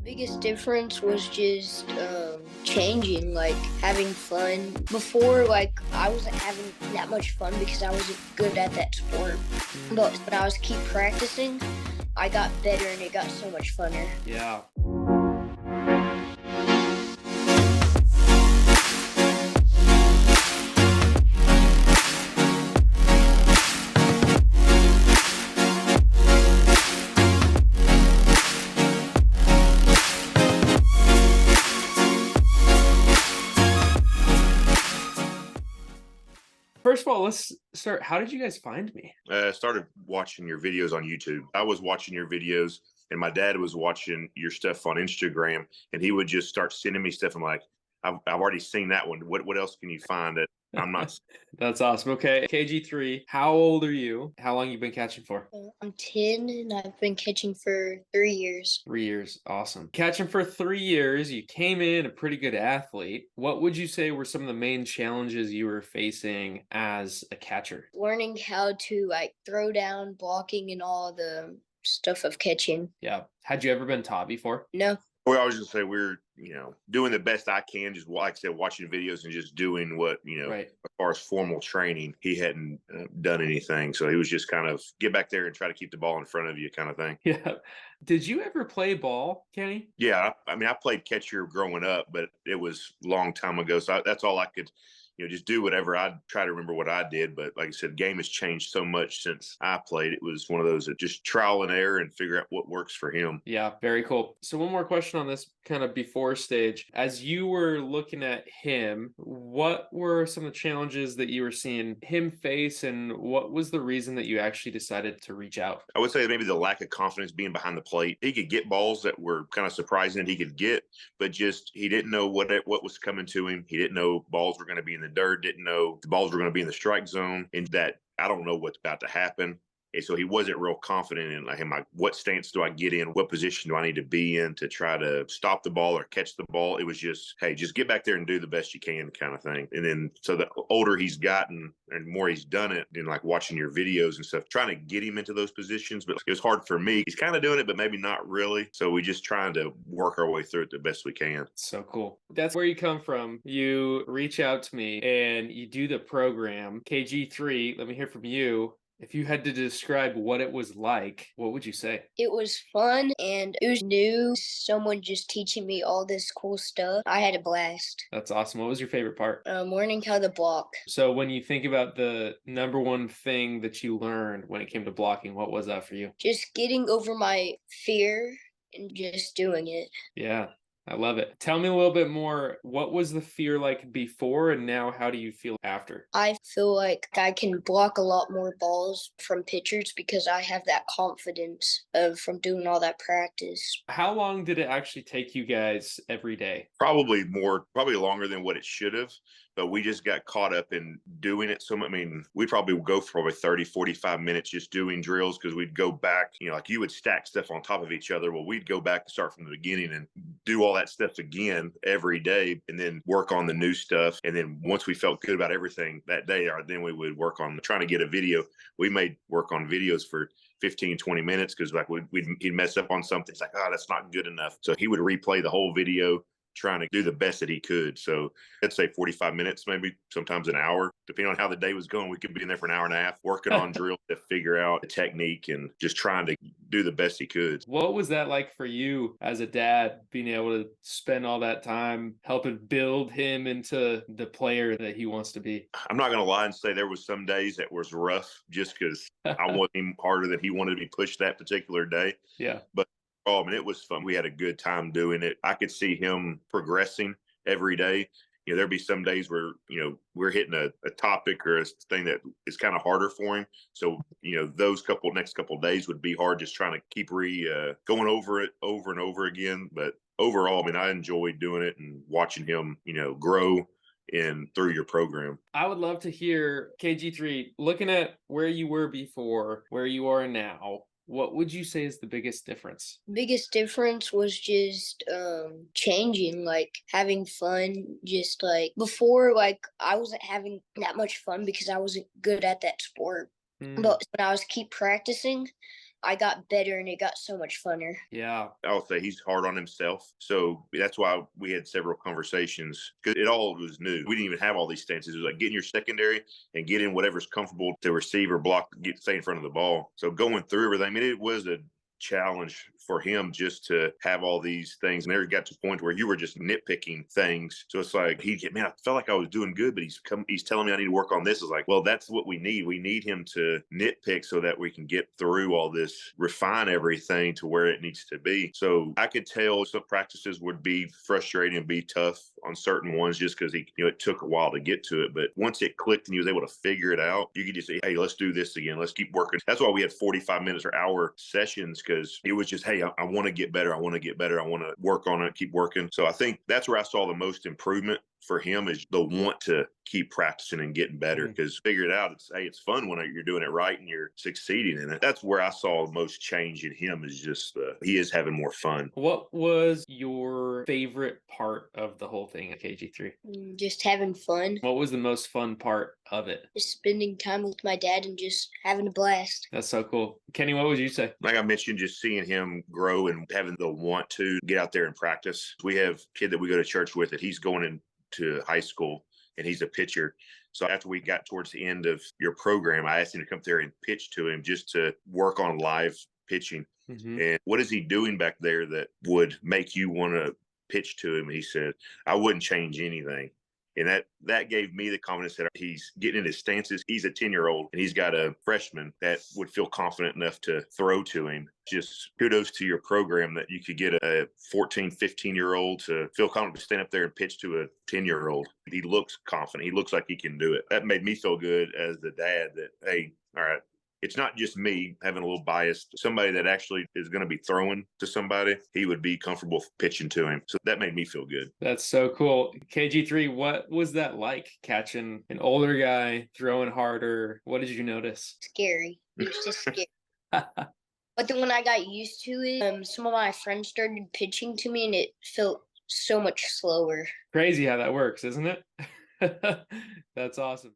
Biggest difference was just changing, like having fun. Before, like I wasn't having that much fun because I wasn't good at that sport. Mm, But when I was keep practicing, I got better and it got so much funner. yeah. First of all, let's start. How did you guys find me? Started watching your videos on YouTube. I was watching your videos, and my dad was watching your stuff on Instagram, and he would just start sending me stuff. I'm like, I've already seen that one. What else can you find that I'm not? That's awesome. Okay, KG3. How old are you? How long you been catching for? I'm 10 and I've been catching for 3 years. 3 years. Awesome. Catching for 3 years, you came in a pretty good athlete. What would you say were some of the main challenges you were facing as a catcher? Learning how to like throw down, blocking, and all the stuff of catching. Yeah. Had you ever been taught before? No, Well, I was just say we're doing the best I can. Just like I said, watching videos and just doing what Right. as far as formal training, he hadn't done anything, so he was just kind of get back there and try to keep the ball in front of you, kind of thing. Yeah. Did you ever play ball, Kenny? Yeah, I mean, I played catcher growing up, but it was a long time ago. So that's all I could, just do whatever. I'd try to remember what I did. But like I said, game has changed so much since I played. It was one of those that just trial and error and figure out what works for him. Yeah, very cool. So one more question on this kind of before stage. As you were looking at him, what were some of the challenges that you were seeing him face, and what was the reason that you actually decided to reach out? I would say maybe the lack of confidence being behind the plate. He could get balls that were kind of surprising that he could get, but just he didn't know what was coming to him. He didn't know balls were going to be in the dirt, didn't know the balls were going to be in the strike zone, and that I don't know what's about to happen. And so he wasn't real confident in like, what stance do I get in? What position do I need to be in to try to stop the ball or catch the ball? It was just, hey, just get back there and do the best you can kind of thing. And then so the older he's gotten and more he's done it, and like watching your videos and stuff, trying to get him into those positions. But it was hard for me. He's kind of doing it, but maybe not really. So we just trying to work our way through it the best we can. So cool. That's where you come from. You reach out to me and you do the program. KG3, let me hear from you. If you had to describe what it was like, what would you say? it was fun and it was new. Someone just teaching me all this cool stuff. I had a blast. That's awesome. What was your favorite part? Learning how to block. So when you think about the number one thing that you learned when it came to blocking, what was that for you? Just getting over my fear and just doing it. Yeah, I love it. Tell me a little bit more. What was the fear like before, and now how do you feel after? I feel like I can block a lot more balls from pitchers because I have that confidence of from doing all that practice. How long did it actually take you guys every day? Probably longer than what it should have, but we just got caught up in doing it so much. I mean, we'd probably go for probably 30, 45 minutes just doing drills because we'd go back, like you would stack stuff on top of each other. Well, we'd go back and start from the beginning and do all that stuff again every day and then work on the new stuff. And then once we felt good about everything that day, then we would work on trying to get a video. We made work on videos for 15, 20 minutes because like he'd mess up on something. It's like, oh, that's not good enough. So he would replay the whole video trying to do the best that he could. So I'd say 45 minutes, maybe sometimes an hour, depending on how the day was going. We could be in there for an hour and a half working on drills to figure out the technique and just trying to do the best he could. What was that like for you as a dad, being able to spend all that time helping build him into the player that he wants to be? I'm not going to lie and say there was some days that was rough just because I wanted him harder than he wanted to be pushed that particular day. Yeah. But I mean, it was fun. We had a good time doing it. I could see him progressing every day. There'd be some days where, we're hitting a topic or a thing that is kind of harder for him. So, those next couple of days would be hard just trying to keep going over it over and over again. But overall, I mean, I enjoyed doing it and watching him, grow through your program. I would love to hear KG3, looking at where you were before, where you are now. What would you say is the biggest difference? Biggest difference was just changing, like having fun. Just like before, like I wasn't having that much fun because I wasn't good at that sport. Mm, But when I was keep practicing, I got better and it got so much funner. Yeah. I'll say he's hard on himself. So that's why we had several conversations because it all was new. We didn't even have all these stances. It was like get in your secondary and get in whatever's comfortable to receive or block, stay in front of the ball. So going through everything, I mean, it was a challenge for him just to have all these things. And there got to a point where you were just nitpicking things. So it's like man, I felt like I was doing good, but he's telling me I need to work on this. It's like, well, that's what we need. We need him to nitpick so that we can get through all this, refine everything to where it needs to be. So I could tell some practices would be frustrating and be tough on certain ones just because it took a while to get to it. But once it clicked and he was able to figure it out, you could just say, hey, let's do this again. Let's keep working. That's why we had 45 minutes or hour sessions because it was just, hey, I want to get better. I want to get better. I want to work on it, keep working. So I think that's where I saw the most improvement for him is the want to keep practicing and getting better because figure it out. It's fun when you're doing it right and you're succeeding in it. That's where I saw the most change in him is just he is having more fun. What was your favorite part of the whole thing at KG3? Just having fun. What was the most fun part of it? Just spending time with my dad and just having a blast. That's so cool. Kenny, what would you say? Like I mentioned, just seeing him grow and having the want to get out there and practice. We have a kid that we go to church with that he's going into high school and he's a pitcher. So after we got towards the end of your program, I asked him to come there and pitch to him just to work on live pitching. And what is he doing back there that would make you want to pitch to him? He said, I wouldn't change anything. And that gave me the confidence that he's getting in his stances. He's a 10-year-old and he's got a freshman that would feel confident enough to throw to him. Just kudos to your program that you could get a 14, 15-year-old to feel confident to stand up there and pitch to a 10-year-old. He looks confident. He looks like he can do it. That made me feel good as the dad that, hey, all right, it's not just me having a little bias. Somebody that actually is going to be throwing to somebody, he would be comfortable pitching to him. So that made me feel good. That's so cool. KG3, what was that like catching an older guy throwing harder? What did you notice? Scary. It was just scary. But then when I got used to it, some of my friends started pitching to me and it felt so much slower. Crazy how that works, isn't it? That's awesome.